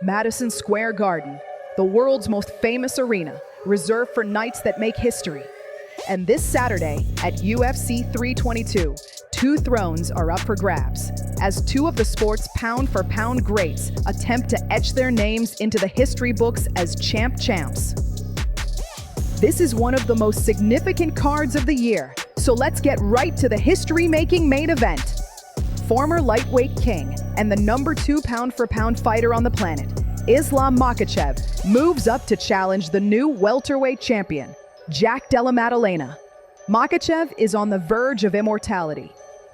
Madison Square Garden, the world's most famous arena, reserved for nights that make history. And this Saturday at UFC 322, two thrones are up for grabs, as two of the sport's pound-for-pound greats attempt to etch their names into the history books as champs. This is one of the most significant cards of the year, so let's get right to the history-making main event. Former lightweight king and the number 2 pound-for-pound fighter on the planet, Islam Makhachev, moves up to challenge the new welterweight champion, Jack Della Maddalena. Makhachev is on the verge of immortality.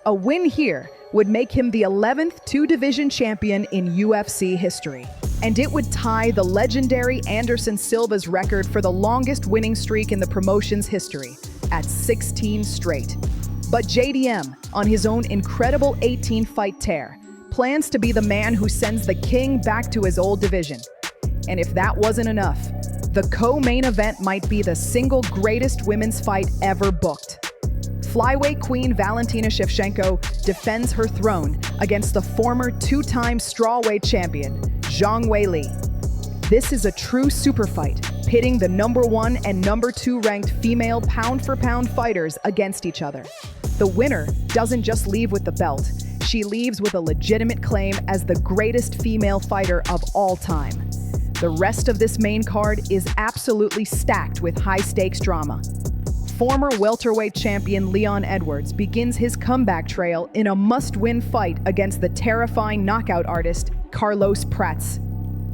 A win here would make him the 11th two-division champion in UFC history, and it would tie the legendary Anderson Silva's record for the longest winning streak in the promotion's history, at 16 straight. But JDM, on his own incredible 18-fight tear, plans to be the man who sends the king back to his old division. And if that wasn't enough, the co-main event might be the single greatest women's fight ever booked. Flyweight queen Valentina Shevchenko defends her throne against the former two-time strawweight champion, Zhang Weili. This is a true super fight, pitting the number 1 and number 2 ranked female pound-for-pound fighters against each other. The winner doesn't just leave with the belt, she leaves with a legitimate claim as the greatest female fighter of all time. The rest of this main card is absolutely stacked with high-stakes drama. Former welterweight champion Leon Edwards begins his comeback trail in a must-win fight against the terrifying knockout artist Carlos Prats.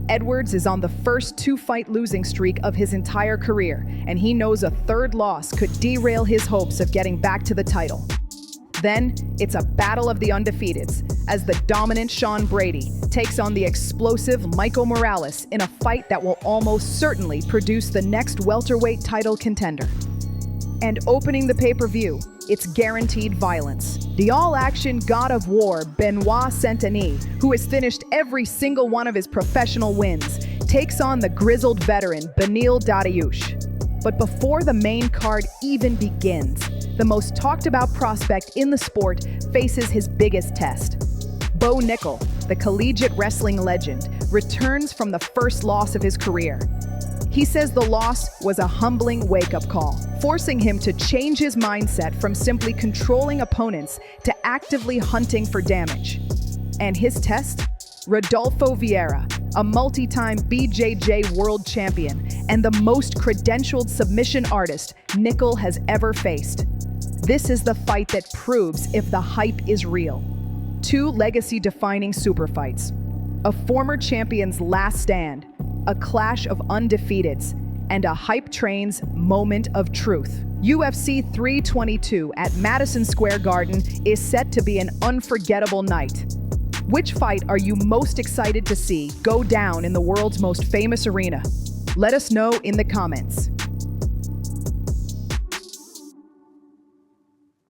Edwards is on the first 2-fight losing streak of his entire career, and he knows a third loss could derail his hopes of getting back to the title. Then, it's a battle of the Undefeateds, as the dominant Sean Brady takes on the explosive Michael Morales in a fight that will almost certainly produce the next welterweight title contender. And opening the pay-per-view, it's guaranteed violence. The all-action god of war, Benoit Saint-Denis, who has finished every single one of his professional wins, takes on the grizzled veteran, Beneil Dariush. But before the main card even begins, the most talked-about prospect in the sport faces his biggest test. Bo Nickal, the collegiate wrestling legend, returns from the first loss of his career. He says the loss was a humbling wake-up call, forcing him to change his mindset from simply controlling opponents to actively hunting for damage. And his test? Rodolfo Vieira, a multi-time BJJ world champion and the most credentialed submission artist Nickal has ever faced. This is the fight that proves if the hype is real. Two legacy-defining super fights. A former champion's last stand, a clash of undefeateds, and a hype train's moment of truth. UFC 322 at Madison Square Garden is set to be an unforgettable night. Which fight are you most excited to see go down in the world's most famous arena? Let us know in the comments.